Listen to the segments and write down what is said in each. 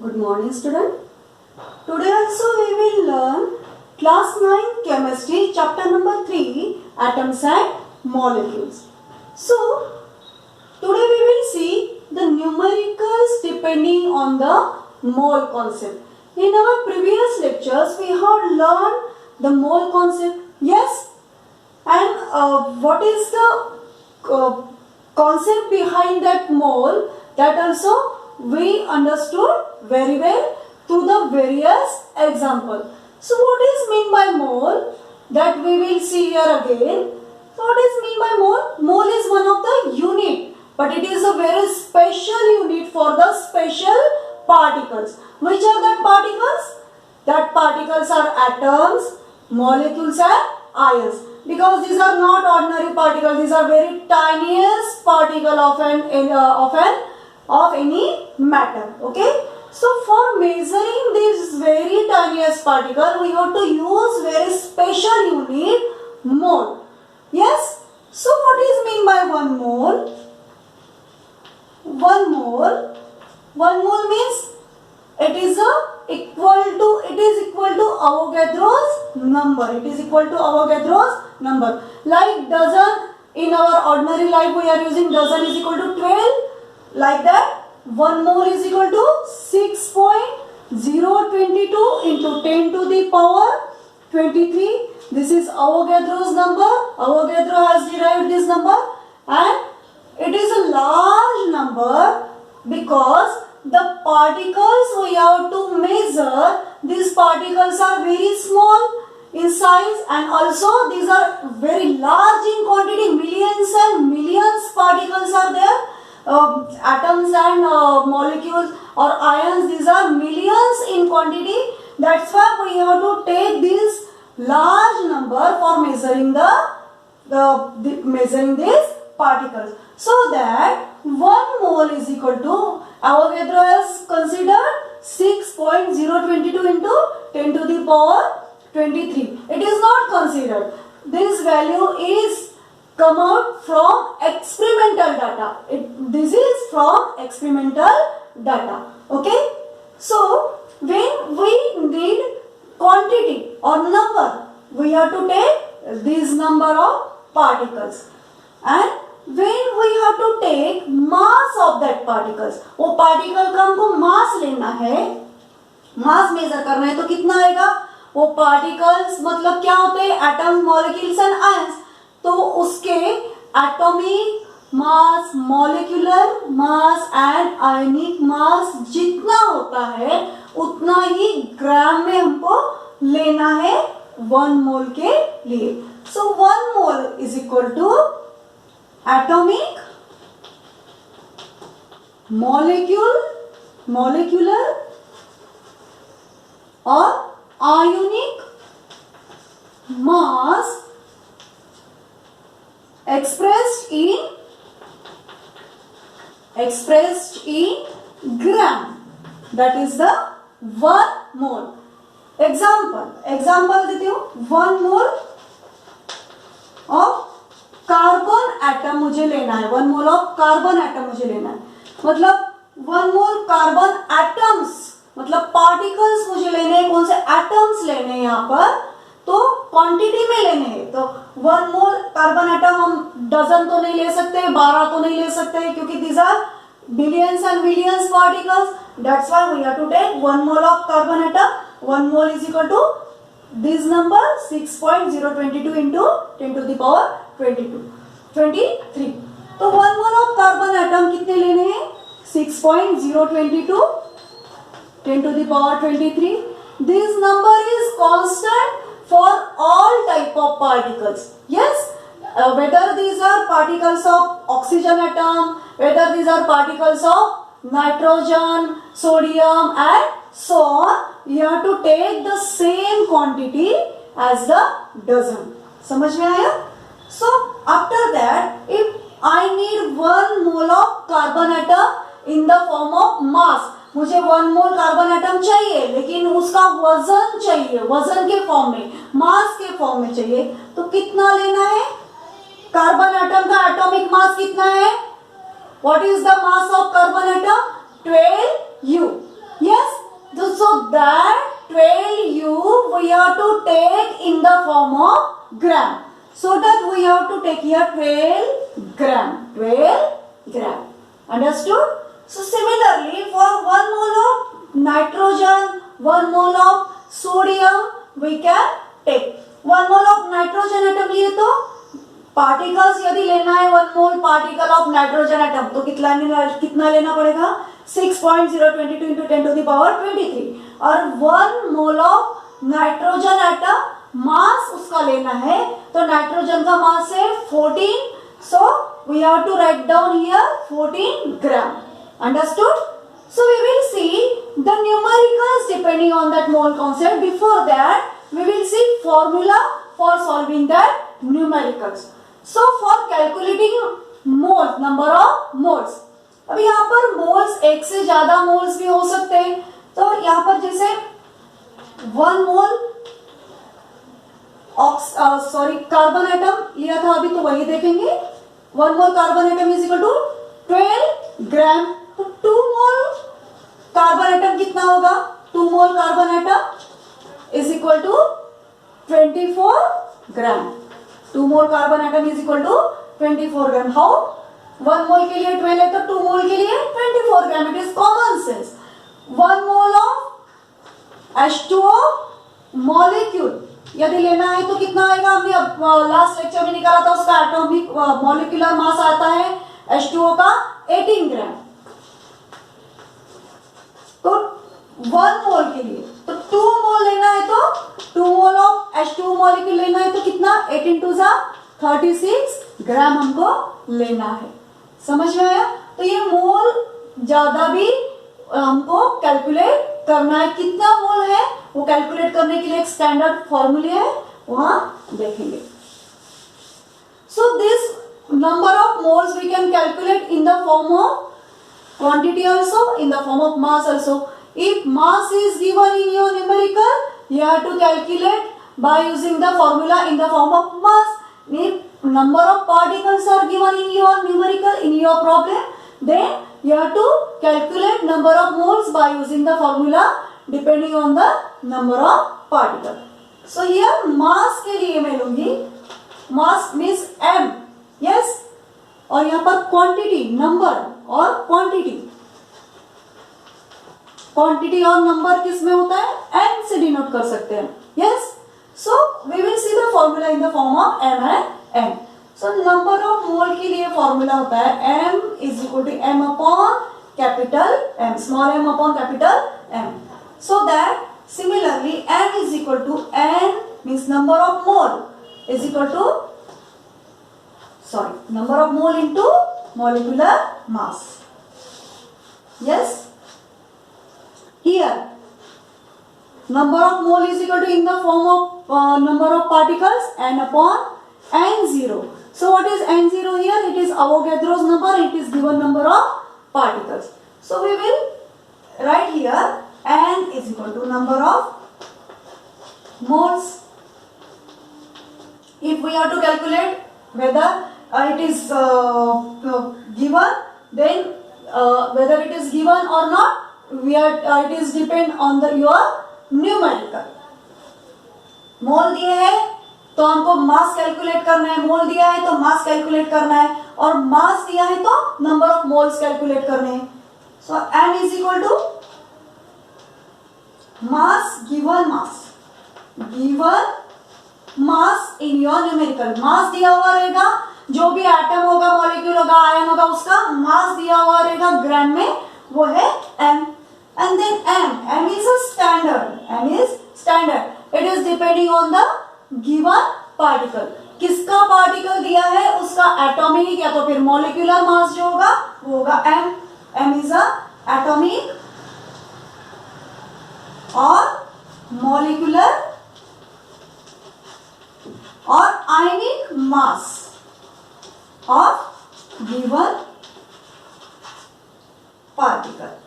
Good morning, student. Today also we will learn class 9 chemistry chapter number 3 atoms and molecules. So today we will see the numericals depending on the mole concept. In our previous lectures we have learned the mole concept. Yes, and what is the concept behind that mole, that also we understood very well through the various example. So what is mean by mole, that we will see here again. So what is mean by mole? Mole is one of the unit, but it is a very special unit for the special particles. Which are that particles? That particles are atoms, molecules and ions. Because these are not ordinary particles, these are very tiniest particle of any matter. Okay. So for measuring this very tiniest particle, we have to use very special unit, mole. Yes. So what is mean by 1 mole? 1 mole means it is equal to Avogadro's number. It is equal to Avogadro's number. Like dozen, in our ordinary life we are using dozen is equal to 12. Like that, 1 mole is equal to 6.022 into 10 to the power 23. This is Avogadro's number. Avogadro has derived this number, and it is a large number because the particles we have to measure, these particles are very small in size, and also these are very large in quantity. Millions and millions particles are there. Atoms and molecules or ions, these are millions in quantity. That's why we have to take this large number for measuring measuring these particles. So that 1 mole is equal to, Avogadro has considered 6.022 into 10 to the power 23. It is not considered. This value is come out from experimental data. This is from experimental data. Okay. So when we need quantity or number, we have to take this number of particles, and when we have to take mass of that particles, वो particle का हमको mass लेना है, mass measure करना है, तो कितना आएगा? वो particles मतलब क्या होते हैं? Atoms, molecules and ions. तो उसके atomic mass, molecular mass and ionic mass जितना होता है उतना ही ग्राम में हमको लेना है 1 मोल के लिए. So 1 mole is equal to atomic, molecular or ionic mass expressed in gram. That is the 1 mole. Example देती हूँ. 1 mole of कार्बन एटम मुझे लेना है. 1 मोल ऑफ कार्बन एटम मुझे लेना है. मतलब 1 मोल कार्बन एटम्स मतलब पार्टिकल्स मुझे लेने हैं. कौन से एटम्स लेने हैं यहाँ पर? तो क्वांटिटी में लेने हैं. तो 1 मोल कार्बन एटम हम डजन तो नहीं ले सकते, 12 तो नहीं ले सकते, क्योंकि these are billions and millions particles. That's why we have to take 1 mole of carbon atom. 1 mole is equal to this number 6.022 into 10 to the power 23. तो 1 mole of carbon atom कितने लेने हैं? 6.022 10 to the power 23. This number is constant for all type of particles. Yes, whether these are particles of oxygen atom, whether these are particles of nitrogen, sodium and so on, you have to take the same quantity as the dozen. समझ में आया? So after that, if I need 1 mole of carbon atom in the form of mass, मुझे 1 mole carbon atom चाहिए, लेकिन उसका वजन चाहिए, वजन के फॉर्म में, मास के फॉर्म में चाहिए, तो कितना लेना है? कार्बन एटम का एटॉमिक मास कितना है? What is the mass of carbon atom? 12U. Yes. in the form of gram. So that we have to take here 12 gram. 12 gram. Understood? So similarly, for 1 mole of nitrogen, 1 mole of sodium, we can take 1 mole of nitrogen atom लिए तो particles यदि लेना है 1 मोल particle of nitrogen atom तो कितना लेना पड़ेगा 6.022 into 10 to the power 23 और 1 मोल ऑफ नाइट्रोजन एटम मास उसका लेना है तो नाइट्रोजन का मास है 14 so we have to write down here 14 gram. Understood? So we will see the numericals depending on that mole concept. Before that we will see formula for solving that numericals. So for calculating moles, number of moles. अब यहाँ पर moles एक से ज्यादा moles भी हो सकते हैं तो यहाँ पर जैसे 1 मोल कार्बन एटम लिया था अभी तो वही देखेंगे 1 mole carbon atom is equal to 12 gram तो 2 मोल कार्बन एटम कितना होगा 2 mole carbon atom is equal to 24 gram 2 mole carbon atom is equal to 24 gram how 1 mole के लिए 12 है तो 2 मोल के लिए 24 gram it is common sense 1 mole of H2O molecule यदि लेना है तो कितना आएगा हमने लास्ट लेक्चर में निकाला था उसका एटॉमिक मॉलिक्यूलर मास आता है H2O का 18 ग्राम तो 1 मोल के लिए तो 2 मोल लेना है तो 2 मोल ऑफ H2O मॉलिक्यूल लेना है तो कितना 18 टू 36 ग्राम हमको लेना है समझ में आया तो ये मोल ज्यादा भी हमको कैलकुलेट करना है कितना मोल है वो कैलकुलेट करने के लिए एक स्टैंडर्ड फॉर्मूले है वहां देखेंगे so this number of moles we can calculate in the form of quantity also in the form of mass also if mass is given in your numerical you have to calculate by using the formula in the form of mass if number of particles are given in your numerical in your problem then you have to calculate number of moles by using the formula depending on the number of particles so here mass के लिए मैं लूंगी mass means m yes और यहाँ पर quantity number और quantity और number किस में होता है n से डिनोट कर सकते हैं yes so we will see the formula in the form of m and n so number of mole के लिए फॉर्मूला होता है m is equal to m upon capital m small m upon capital m so that similarly m is equal to n means number of mole is equal to number of mole into molecular mass yes here number of mole is equal to in the form of number of particles n upon n0 so what is n0 here it is Avogadro's number it is given number of particles so we will write here n is equal to number of moles if we have to calculate whether it is given then whether it is given or not we are it is depend on the your numerical मोल दिए है तो हमको mass calculate करना है मोल दिया है तो mass calculate करना है और मास दिया है तो नंबर ऑफ मोल्स कैलकुलेट करने हैं so m is equal to mass given mass in your numerical mass दिया हुआ रहेगा जो भी एटम होगा मॉलिक्यूल होगा आयन होगा उसका मास दिया हुआ रहेगा ग्राम में वो है m and then m is a standard it is depending on the given particle किसका पार्टिकल दिया है उसका एटॉमिक या तो फिर मॉलिक्यूलर मास जो होगा वो होगा m is a atomic और मॉलिक्यूलर और आयनिक मास of given particle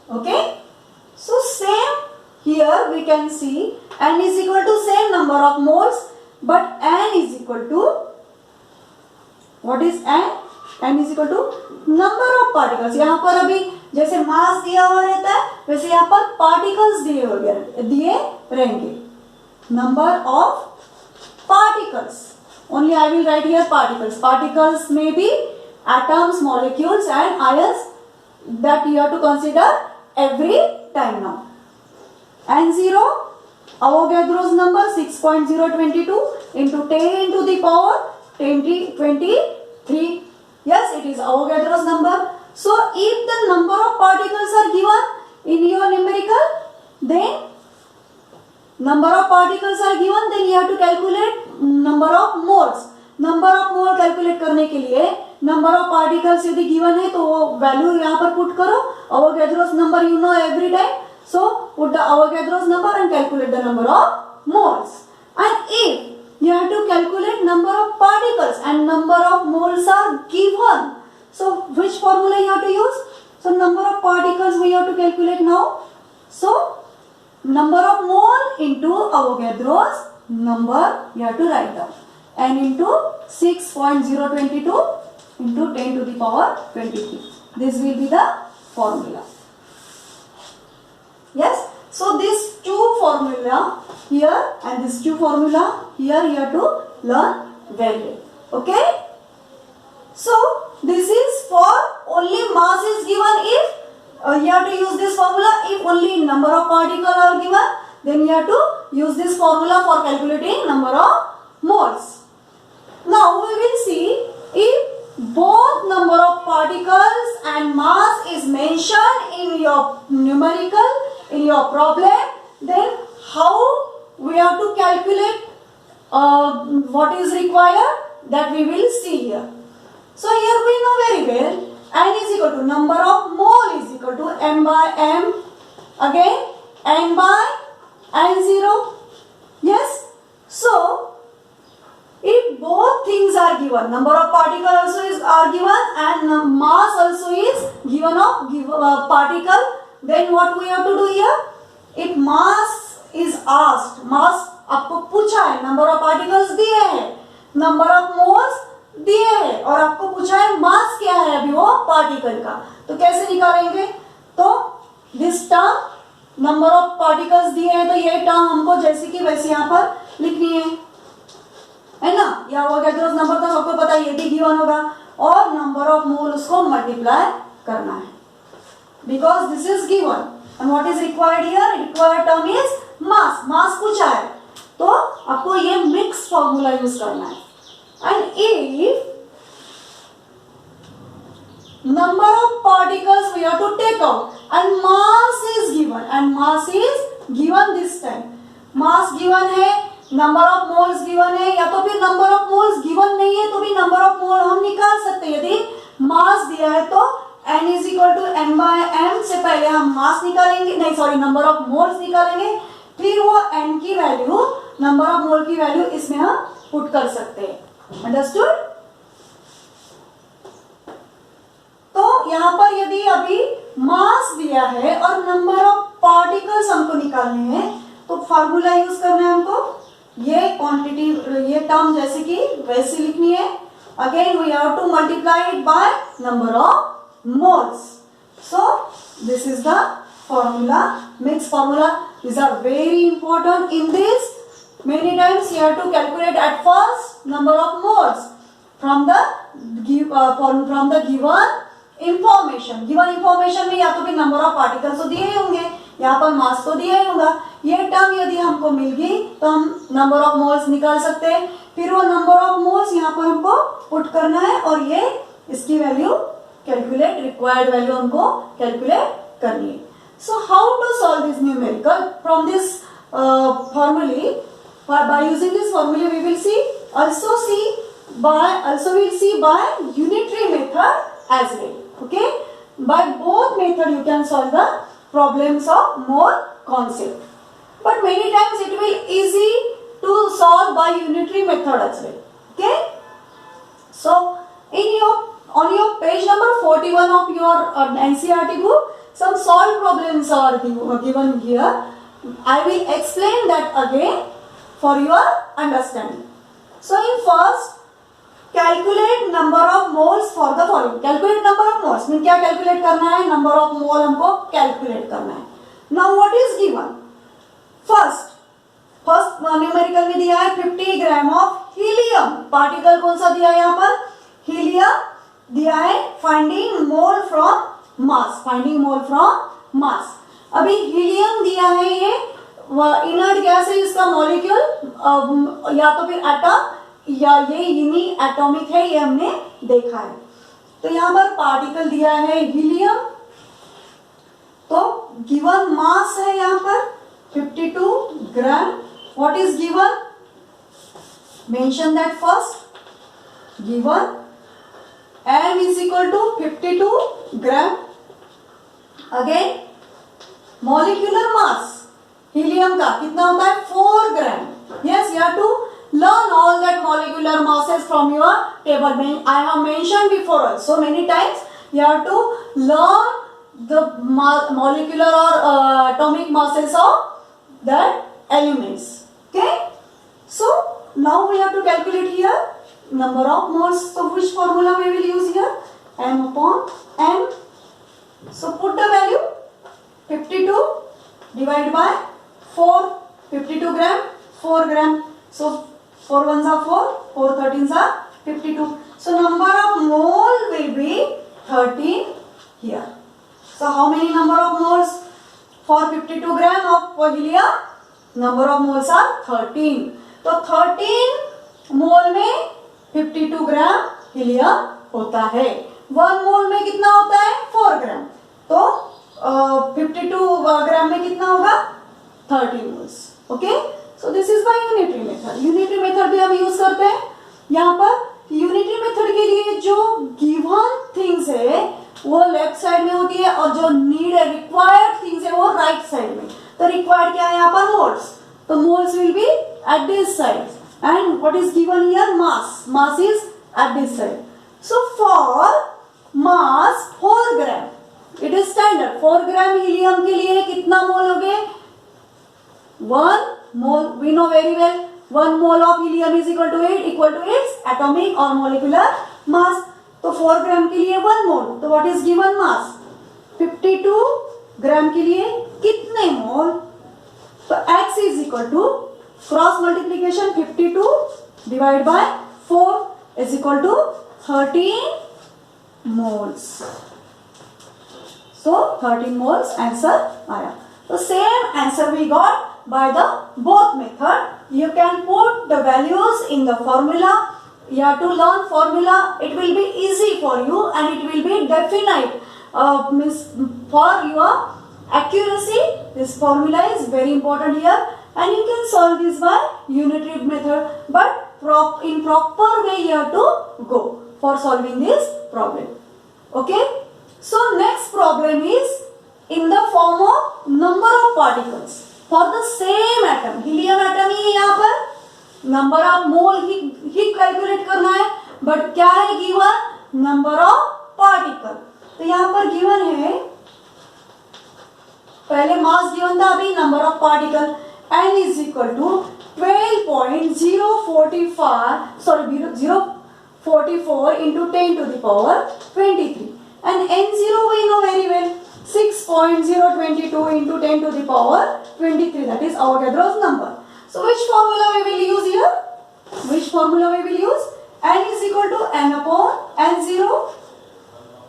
okay so same here we can see n is equal to same number of moles but n is equal to what is n is equal to number of particles यहाँ पर अभी जैसे मास दिया हुआ रहता है वैसे यहाँ पर पार्टिकल्स दिए रहेंगे. Number of particles. Only I will write here particles. Particles may be atoms, molecules and ions that you have to consider every time now. N0, Avogadro's number 6.022 into 10 into the power 23. Yes, it is Avogadro's number. So, if the number of particles are given in your numerical, then number of particles are given, then you have to calculate number of moles. Number of mole calculate करने के लिए number of particles यदि given है तो वो value यहाँ पर put करो. Avogadro's number you know every time, so put the Avogadro's number and calculate the number of moles. And if you have to calculate number of particles and number of moles are given, so which formula you have to use? So number of particles we have to calculate now. So number of mole into Avogadro's number you have to write down, and into 6.022 into 10 to the power 23. This will be the formula. Yes, so these two formula here and this two formula here you have to learn very well. Okay, so this is for only mass is given. If you have to use this formula, if only number of particles are given, then you have to use this formula for calculating number of moles. Now we will see if both number of particles and mass is mentioned in your numerical, in your problem, then how we have to calculate what is required, that we will see here. So here we know very well, N is equal to number of mole is equal to M by M, again N by N0. Yes, so if both things are given, number of particles also are given and mass also is given of particle, then what we have to do here? If mass is asked, mass आपको पूछा है, number of particles दिए हैं, number of moles दिए हैं और आपको पूछा है मास क्या है अभी वो पार्टिकल का, तो कैसे निकालेंगे? तो this term number of particles दिए हैं तो ये टर्म हमको जैसे कि वैसे यहाँ पर लिखनी है ना. या Avogadro's नंबर तो सबको पता है, ये भी गिवन होगा और नंबर ऑफ मोल उसको मल्टीप्लाई करना है, because this is given. And what is required here? Required term is mass. Mass पूछा है तो आपको ये मिक्स फॉर्मूला यूज करना है. And if number of particles we have to take out and mass is given, and mass is given this time, mass given है, number of moles given है, या तो फिर number of moles given नहीं है तो भी number of mole हम निकाल सकते हैं. यदि mass दिया है तो n is equal to m by m से पहले हम mass निकालेंगे, नहीं सॉरी number of moles निकालेंगे, फिर वो n की वैल्यू, number of mole की वैल्यू इसमें हम पुट कर सकते हैं. अंडरस्टूड? तो यहाँ पर यदि अभी मास दिया है और नंबर ऑफ पार्टिकल्स हमको निकालने हैं तो फार्मूला यूज करना है हमको. ये क्वांटिटी, ये टर्म जैसे कि वैसे लिखनी है. Again we have to multiply it by number of moles. So this is the formula, mix formula. These are very important in this. Many times you have to calculate at first number of moles from the given information. Given information में या तो भी number of particles तो दिए ही होंगे, यहाँ पर mass तो दिया ही होगा. ये टर्म यदि हमको मिल गई तो हम number of moles निकाल सकते हैं. फिर वो number of moles यहाँ पर हमको पुट करना है और ये इसकी वैल्यू कैलकुलेट, रिक्वायर्ड वैल्यू हमको कैलकुलेट करनी है. So how to solve this numerical? From this formula, by using this formula we will see, also we'll see by unitary method as well. Okay, by both method you can solve the problems of mole concept, but many times it will easy to solve by unitary method as well. Okay, so on your page number 41 of your NCERT book, some solved problems are given here. I will explain that again for your understanding. So in first, calculate number of moles for the following. Calculate number of moles. Moles में क्या calculate करना है, number of मोल हमको calculate करना है. Now what is given, first numerical में दिया है 50 ग्राम ऑफ हीलियम. पार्टिकल कौन सा दिया है यहाँ पर, हीलियम दिया है. Finding mole from mass, finding mole from mass. अभी हीलियम दिया है, ये इनर्ट गैस है, इसका मॉलिक्यूल या तो फिर एटम या ये यूनी एटॉमिक है, ये हमने देखा है. तो यहाँ पर पार्टिकल दिया है हीलियम, तो गिवन मास है यहाँ पर 52 gram. What is given, mention that first. Given m is equal to 52 gram. Again molecular mass helium का कितना होता है, 4 gram. Yes, you have to learn all that molecular masses from your table. I have mentioned before also many times. You have to learn the molecular or atomic masses of the elements. Okay. So now we have to calculate here number of moles. So which formula we will use here, m upon m. So put the value 52 divided by 4. 52 gram, 4 gram. So 4 ones are 4, 4 13s are 52. So number of mole will be 13 here. So how many number of moles for 52 gram of helium? Number of moles are 13. तो 13 मोल में 52 ग्राम helium होता है. 1 मोल में कितना होता है, 4 ग्राम. तो 52 ग्राम में कितना होगा, 13 moles. Okay. So this is by unitary method. Unitary method भी हम यूज करते हैं. यहाँ पर unitary method के लिए जो given things है वो लेफ्ट साइड में होती है और जो needed required things है वो राइट साइड में. तो required क्या है यहाँ पर, moles. तो moles will be at this side. And what is given here, mass. Mass is at this side. So for mass 4 gram, it is standard. 4 gram helium के लिए कितना मोल हो गए, 1 mole. We know very well 1 mole of helium is equal to its atomic or molecular mass. तो 4 ग्राम के लिए 1 मोल. तो what is given mass, 52 ग्राम के लिए कितने मोल. तो x is equal to cross multiplication 52 divide by 4 is equal to 13 moles. So 13 moles answer आया. तो same answer we got by the both method. You can put the values in the formula. You have to learn formula. It will be easy for you and it will be definite. For your accuracy, this formula is very important here, and you can solve this by unitary method. But in proper way you have to go for solving this problem. Okay. So next problem is in the form of number of particles for the same atom. Helium atom ही है यहाँ पर, number of mole ही calculate करना है. But क्या है given, number of particle. तो यहाँ पर गिवन है, पहले मास गिवन था, अभी number of particle. n is equal to 0.44 into 10 to the power 23. And n0 we know very well, 6.022 into 10 to the power 23. That is Avogadro's number. So which formula we will use here? Which formula we will use? N is equal to n upon n0.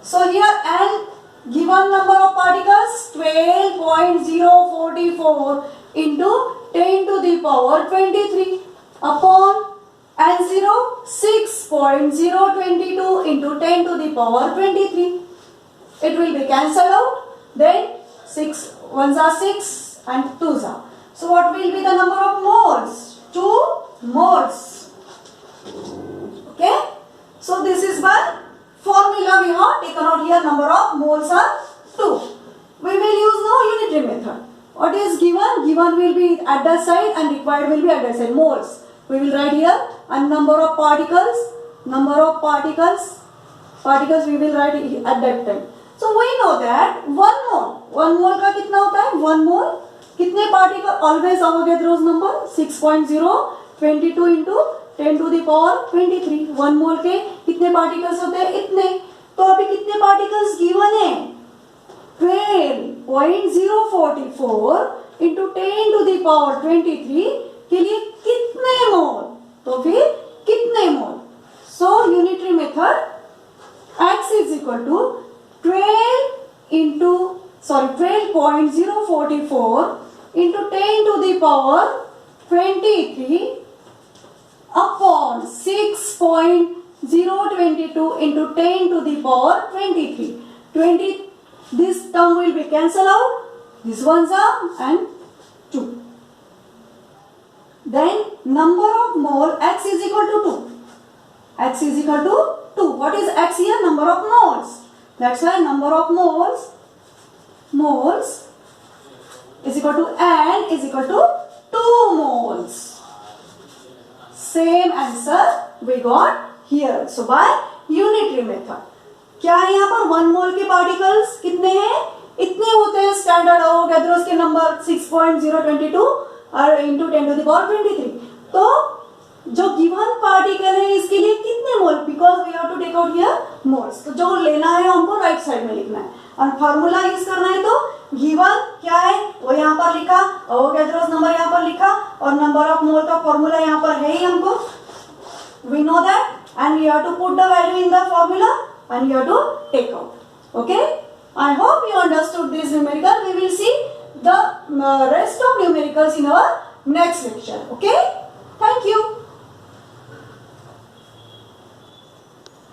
So here n given number of particles 12.044 into 10 to the power 23 upon n0 6.022 into 10 to the power 23. It will be cancelled out. Then 6 ones are 6 and 2s are. So what will be the number of moles? 2 moles. Okay. So this is by formula we have taken out here. Number of moles are 2. We will use now unitary method. What is given? Given will be at the side and required will be at the side. Moles. We will write here. And number of particles. Number of particles we will write at that time. So we know that 1 mole का कितना होता है, 1 mole कितने particle, always Avogadro's number 6.022 into 10 to the power 23. 1 mole के कितने particles होते हैं, इतने. तो अभी कितने particles given 0.044 into 10 to the power 23 के लिए कितने मोल, तो फिर कितने mole. So unitary method x is equal to 12.044 into 10 to the power 23 upon 6.022 into 10 to the power 23. 20, this term will be cancelled out. This ones are and 2. Then number of mole x is equal to 2. X is equal to 2. What is x here? Number of moles. That's why number of moles is equal to n is equal to 2 moles. Same answer we got here. So by unitary method. क्या है यहाँ पर 1 mole के particles कितने हैं? इतने होते हैं स्टैंडर्ड एवोगैड्रोस के नंबर 6.022 और इंटू 10 टू द पावर 23. तो जो गिवन पार्टिकल है इसके लिए कितने mole, because we have to take out here moles. तो जो लेना है हमको राइट साइड में लिखना है और फॉर्मूला यूज करना है. तो गिवन क्या है वो यहाँ पर लिखा, एवोगैड्रोस नंबर यहाँ पर लिखा और नंबर ऑफ मोल का फॉर्मूला यहाँ पर है ही हमको. We know that and you have to put the value in the formula and you have to take out. Okay, I hope you understood this numerical. We will see the rest of numericals in our next lecture. Okay, thank you.